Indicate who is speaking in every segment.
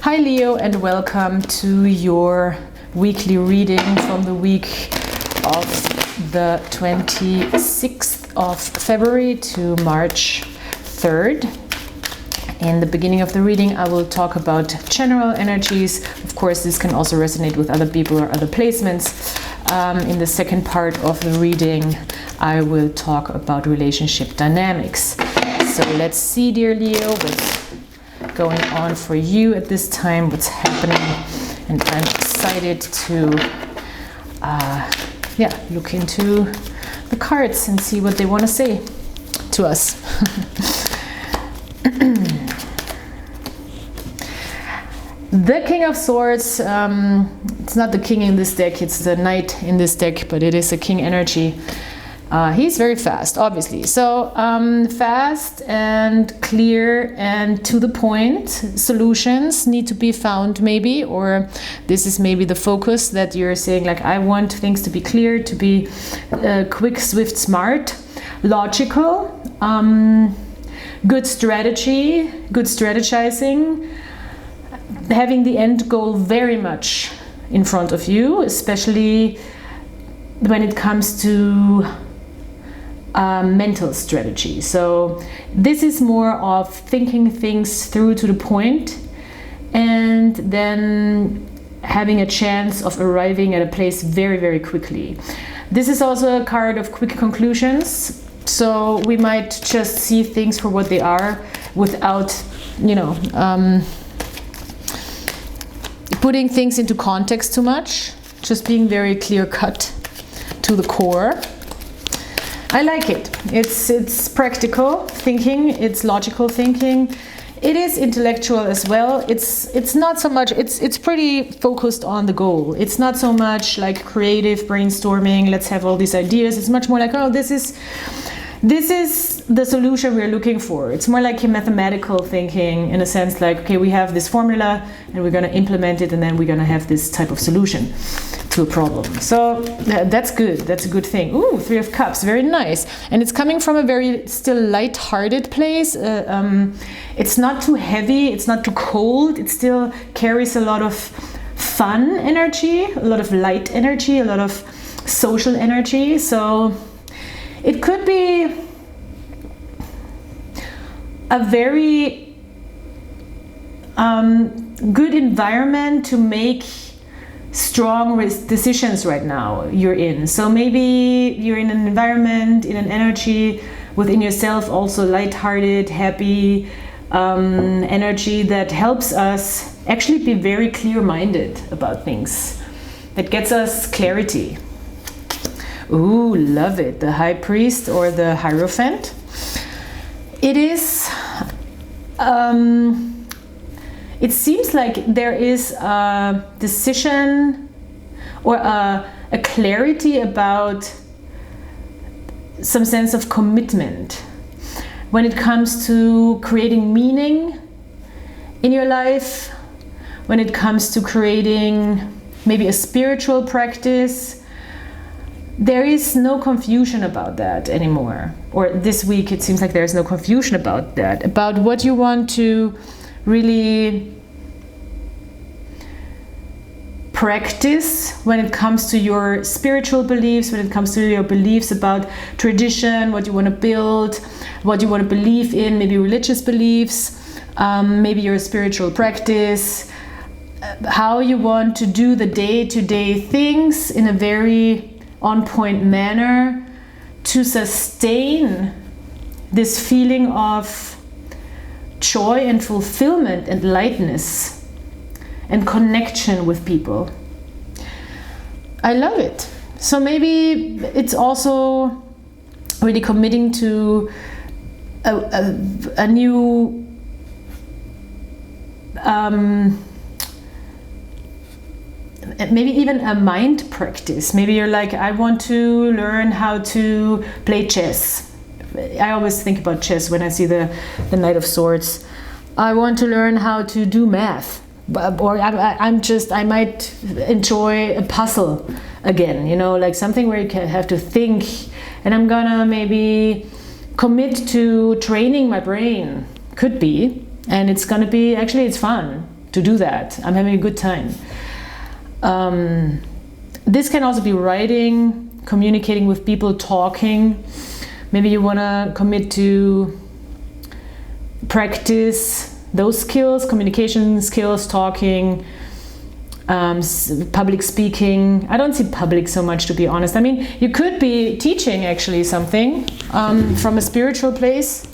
Speaker 1: Hi Leo, and welcome to your weekly reading from the week of the 26th of February to March 3rd. In the beginning of the reading, I will talk about general energies. Of course, this can also resonate with other people or other placements. In the second part of the reading, I will talk about relationship dynamics. So let's see, dear Leo, what's going on for you at this time, what's happening, and I'm excited to look into the cards and see what they want to say to us. The King of Swords, it's not the king in this deck, it's the knight in this deck, but it is a king energy. He's very fast, obviously. So fast and clear and to the point. Solutions need to be found maybe, or this is maybe the focus that you're saying, like, I want things to be clear, to be quick, swift, smart, logical, good strategy, good strategizing, having the end goal very much in front of you, especially when it comes to mental strategy. So this is more of thinking things through to the point and then having a chance of arriving at a place very, very quickly. This is also a card of quick conclusions. So we might just see things for what they are without, putting things into context too much, just being very clear cut to the core. I like it. It's practical thinking, it's logical thinking. It is intellectual as well. It's not so much, it's pretty focused on the goal. It's not so much like creative brainstorming, let's have all these ideas. It's much more like, oh, this is the solution we're looking for. It's more like a mathematical thinking, in a sense, like, okay, we have this formula and we're going to implement it, and then we're going to have this type of solution to a problem. So that's good. That's a good thing. Ooh, Three of Cups, very nice. And it's coming from a very still light-hearted place. It's not too heavy, it's not too cold. It still carries a lot of fun energy, a lot of light energy, a lot of social energy. So it could be a very good environment to make strong decisions right now you're in. So maybe you're in an environment, in an energy within yourself, also lighthearted, happy energy that helps us actually be very clear-minded about things, that gets us clarity. Ooh, love it. The High Priest or the Hierophant. It is, it seems like there is a decision or a clarity about some sense of commitment when it comes to creating meaning in your life, when it comes to creating maybe a spiritual practice. There is no confusion about that anymore. Or this week it seems like there's no confusion about that, about what you want to really practice when it comes to your spiritual beliefs, when it comes to your beliefs about tradition, what you want to build, what you want to believe in, maybe religious beliefs, maybe your spiritual practice, how you want to do the day-to-day things in a very on-point manner to sustain this feeling of joy and fulfillment and lightness and connection with people. I love it. So maybe it's also really committing to a new maybe even a mind practice. Maybe you're like, I want to learn how to play chess. I always think about chess when I see the Knight of Swords. I want to learn how to do math. Or I might enjoy a puzzle again, like something where you can have to think, and I'm gonna maybe commit to training my brain. Could be. And it's gonna be, actually it's fun. to do that. I'm having a good time. This can also be writing, communicating with people, talking. Maybe you want to commit to practice those skills, communication skills, talking, public speaking. I don't see public so much, to be honest. I mean, you could be teaching actually something from a spiritual place.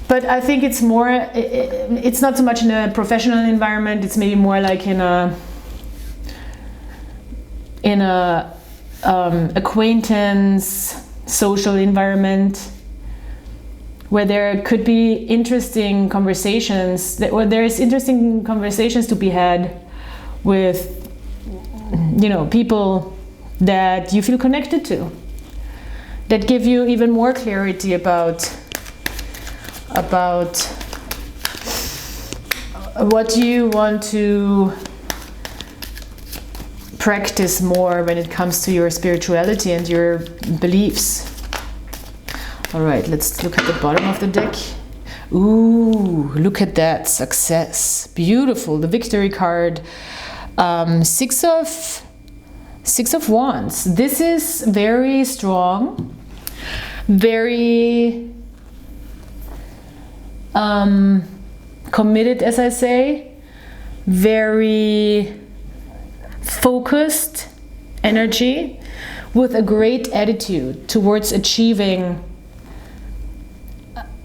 Speaker 1: But I think it's more, it's not so much in a professional environment, it's maybe more like in a acquaintance, social environment, where there could be interesting conversations, or there's interesting conversations to be had with, you know, people that you feel connected to, that give you even more clarity about what you want to practice more when it comes to your spirituality and your beliefs. All right, let's look at the bottom of the deck. Ooh, look at that, success. Beautiful, the victory card. Six of Wands. This is very strong, very committed, as I say, very focused energy with a great attitude towards achieving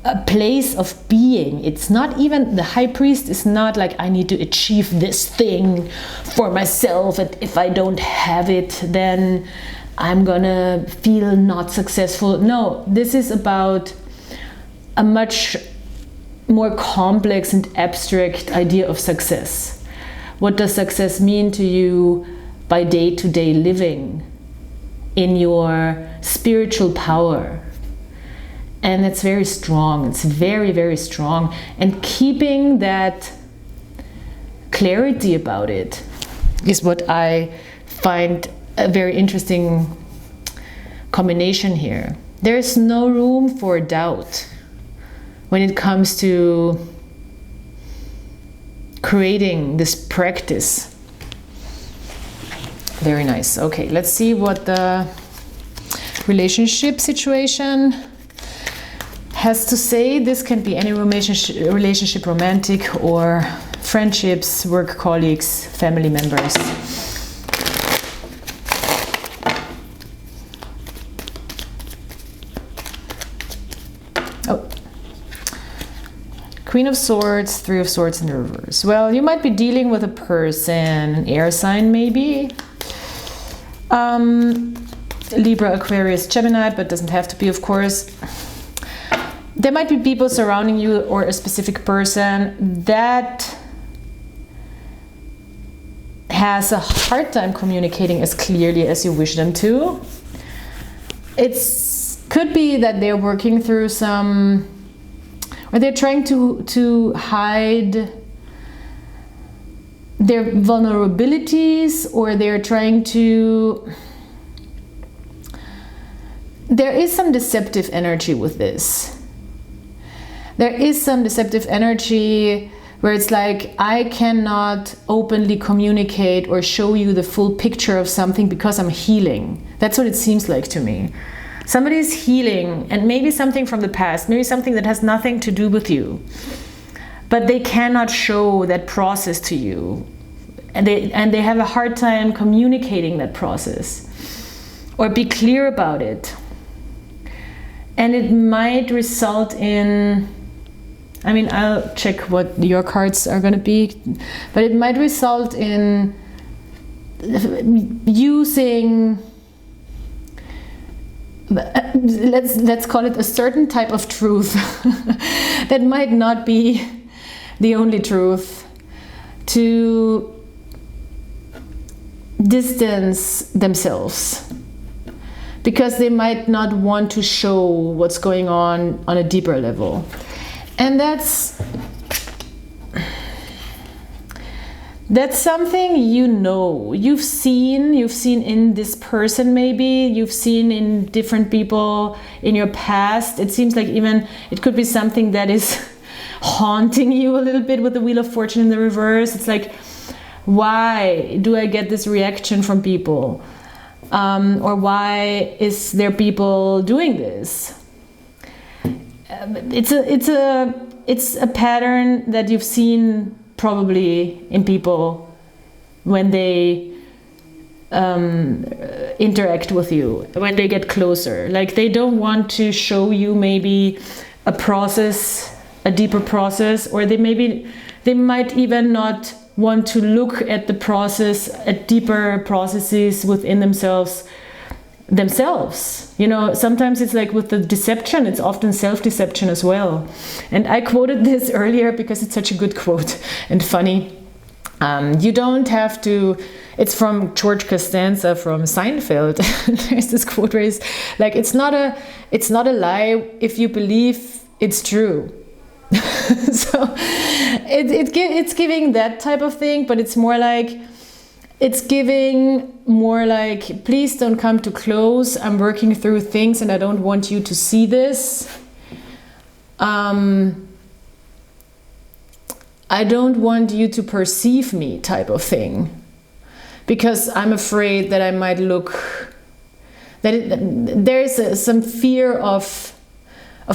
Speaker 1: a place of being. It's not even, the high priest is not like, I need to achieve this thing for myself, and if I don't have it, then I'm gonna feel not successful. No, this is about a much more complex and abstract idea of success. What does success mean to you by day-to-day living in your spiritual power? And it's very strong. It's very, very strong. And keeping that clarity about it is what I find a very interesting combination here. There's no room for doubt when it comes to creating this practice. Very nice. Okay, let's see what the relationship situation has to say. This can be any relationship, romantic or friendships, work colleagues, family members. Oh, Queen of Swords, Three of Swords in the reverse. Well, you might be dealing with a person, an air sign maybe. Libra, Aquarius, Gemini, but doesn't have to be, of course. There might be people surrounding you or a specific person that has a hard time communicating as clearly as you wish them to. It could be that they're working through some, or they're trying to hide their vulnerabilities, or they're trying to... There is some deceptive energy with this. There is some deceptive energy where it's like, I cannot openly communicate or show you the full picture of something because I'm healing. That's what it seems like to me. Somebody is healing, and maybe something from the past, maybe something that has nothing to do with you, but they cannot show that process to you, and they have a hard time communicating that process or be clear about it. And it might result in, I mean, I'll check what your cards are going to be, but it might result in using, let's call it a certain type of truth that might not be the only truth, to distance themselves, because they might not want to show what's going on a deeper level. And that's something, you know, you've seen in this person, maybe you've seen in different people in your past. It seems like even it could be something that is haunting you a little bit with the Wheel of Fortune in the reverse. It's like, why do I get this reaction from people? Or why is there people doing this? It's a pattern that you've seen probably in people when they interact with you, when they get closer. Like, they don't want to show you maybe a process, a deeper process, or they might even not want to look at the process, at deeper processes within themselves. You know, sometimes it's like with the deception, it's often self-deception as well. And I quoted this earlier because it's such a good quote and funny. You don't have to, it's from George Costanza from Seinfeld. There's this quote where he's like, it's not a lie if you believe it's true. So it's giving that type of thing, but it's more like, it's giving more like, please don't come too close. I'm working through things and I don't want you to see this. I don't want you to perceive me type of thing. Because I'm afraid that I might look, there's some fear of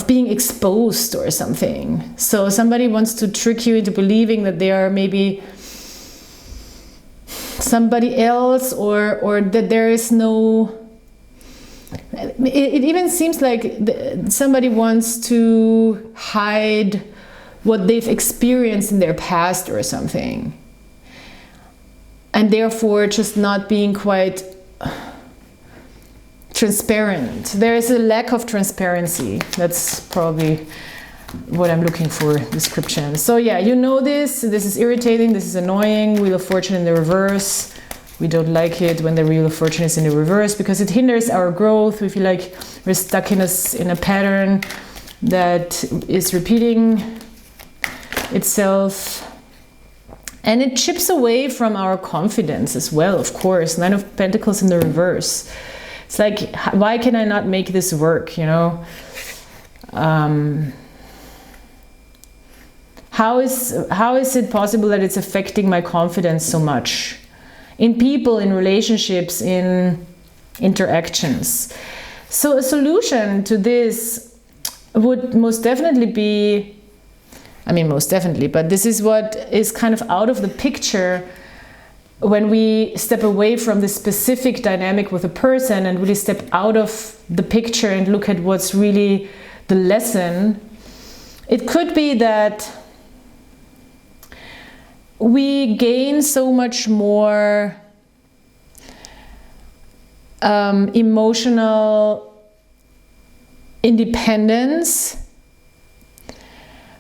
Speaker 1: being exposed or something. So somebody wants to trick you into believing that they are maybe somebody else, or that there is no, it even seems like somebody wants to hide what they've experienced in their past or something, and therefore just not being quite transparent. There is a lack of transparency. That's probably what I'm looking for, description. So yeah, you know this is irritating, this is annoying. Wheel of Fortune in the reverse. We don't like it when the Wheel of Fortune is in the reverse because it hinders our growth. We feel like we're stuck in a pattern that is repeating itself. And it chips away from our confidence as well, of course. Nine of Pentacles in the reverse. It's like, why can I not make this work, you know? How is it possible that it's affecting my confidence so much? In people, in relationships, in interactions. So a solution to this would most definitely be, I mean most definitely, but this is what is kind of out of the picture when we step away from the specific dynamic with a person and really step out of the picture and look at what's really the lesson. It could be that we gain so much more emotional independence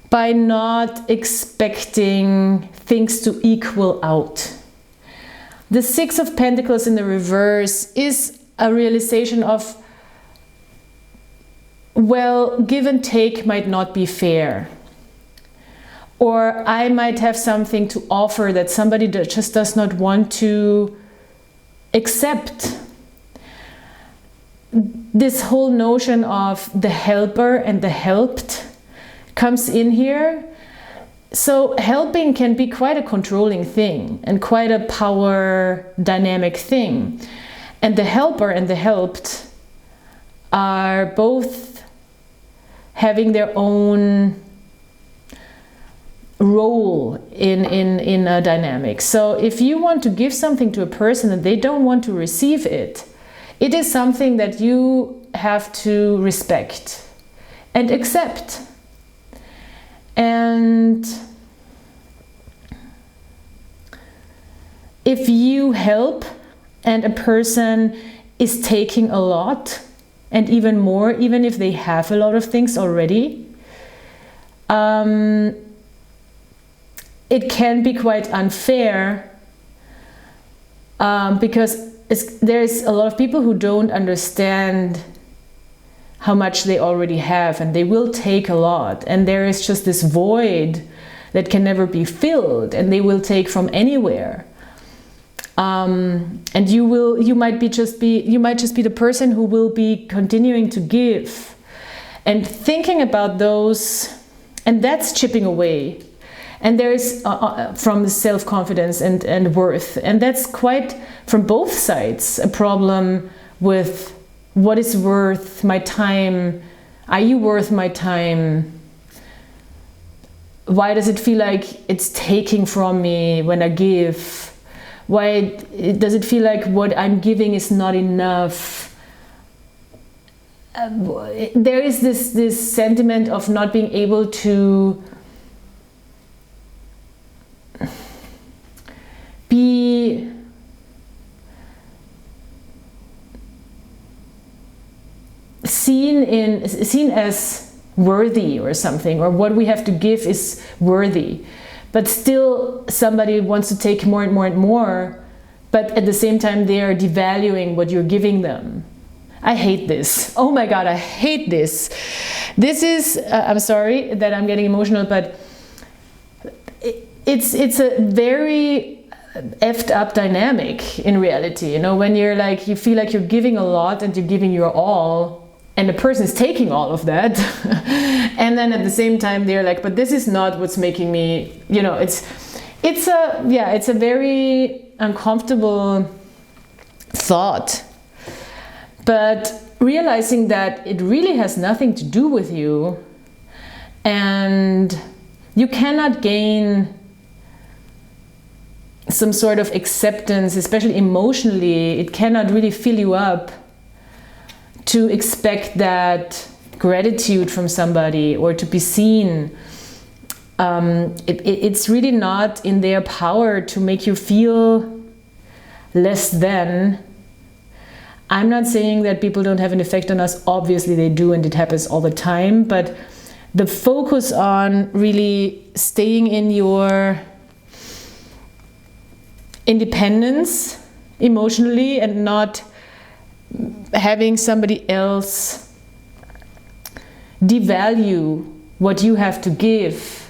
Speaker 1: by not expecting things to equal out. The Six of Pentacles in the reverse is a realization of, well, give and take might not be fair. Or I might have something to offer that somebody just does not want to accept. This whole notion of the helper and the helped comes in here. So helping can be quite a controlling thing and quite a power dynamic thing. And the helper and the helped are both having their own role in a dynamic. So if you want to give something to a person and they don't want to receive it, it is something that you have to respect and accept. And if you help and a person is taking a lot and even more, even if they have a lot of things already, it can be quite unfair because there's a lot of people who don't understand how much they already have, and they will take a lot, and there is just this void that can never be filled, and they will take from anywhere. And you might just be the person who will be continuing to give, and thinking about those And that's chipping away. And there's from self-confidence and worth. And that's quite, from both sides, a problem with what is worth my time. Are you worth my time? Why does it feel like it's taking from me when I give? Why does it feel like what I'm giving is not enough? There is this sentiment of not being able to be seen as worthy or something, or what we have to give is worthy, but still somebody wants to take more and more and more, but at the same time they are devaluing what you're giving them. I hate this. Oh my God, I hate this. This is, I'm sorry that I'm getting emotional, but it's a very effed up dynamic in reality. You know, when you're like, you feel like you're giving a lot and you're giving your all, and the person is taking all of that. And then at the same time, they're like, but this is not what's making me, you know, it's a very uncomfortable thought. But realizing that it really has nothing to do with you, and you cannot gain some sort of acceptance, especially emotionally, it cannot really fill you up to expect that gratitude from somebody or to be seen. It's really not in their power to make you feel less than. I'm not saying that people don't have an effect on us. Obviously they do, and it happens all the time. But the focus on really staying in your independence emotionally and not having somebody else devalue what you have to give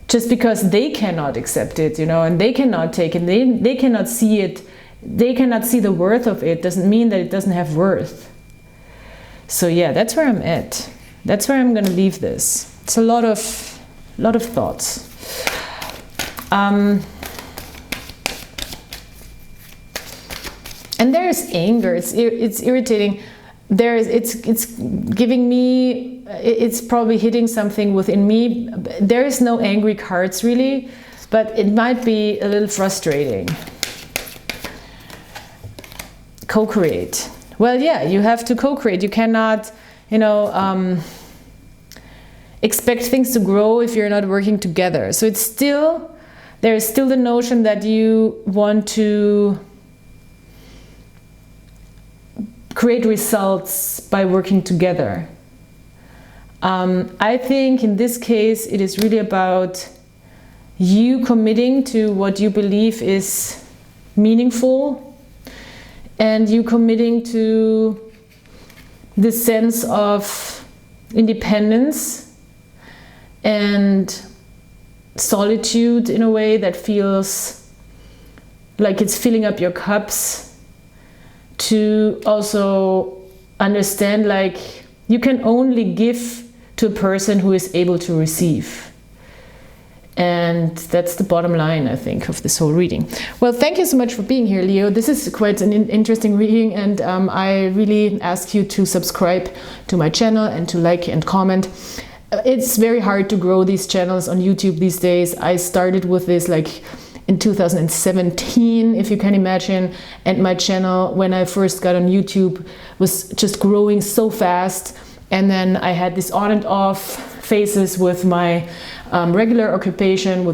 Speaker 1: just because they cannot accept it, you know, and they cannot take it, they cannot see it, they cannot see the worth of it, doesn't mean that it doesn't have worth. So yeah, that's where I'm at. That's where I'm going to leave this. It's a lot of thoughts. And there is anger. It's irritating. It's giving me. It's probably hitting something within me. There is no angry cards really, but it might be a little frustrating. Co-create. Well, yeah, you have to co-create. You cannot, you know, expect things to grow if you're not working together. So it's still, there is still the notion that you want to create results by working together. I think in this case it is really about you committing to what you believe is meaningful, and you committing to the sense of independence and solitude in a way that feels like it's filling up your cups. To also understand, like, you can only give to a person who is able to receive. And that's the bottom line, I think, of this whole reading. Well, thank you so much for being here, Leo. This is quite an interesting reading, and I really ask you to subscribe to my channel and to like and comment. It's very hard to grow these channels on YouTube these days. I started with this like in 2017, if you can imagine, and my channel when I first got on YouTube was just growing so fast, and then I had this on and off phases with my regular occupation,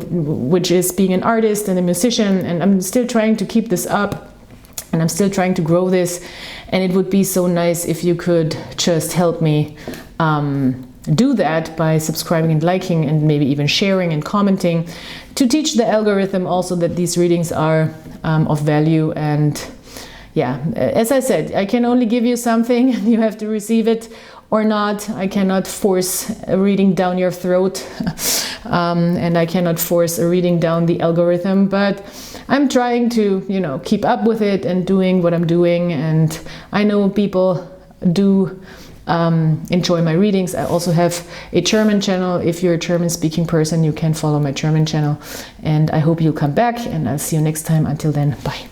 Speaker 1: which is being an artist and a musician, and I'm still trying to keep this up, and I'm still trying to grow this, and it would be so nice if you could just help me do that by subscribing and liking and maybe even sharing and commenting, to teach the algorithm also that these readings are of value. And yeah, as I said, I can only give you something, you have to receive it or not. I cannot force a reading down your throat and I cannot force a reading down the algorithm, but I'm trying to, you know, keep up with it and doing what I'm doing. And I know people do enjoy my readings. I also have a German channel. If you're a German speaking person, you can follow my German channel. And I hope you'll come back, and I'll see you next time. Until then, bye.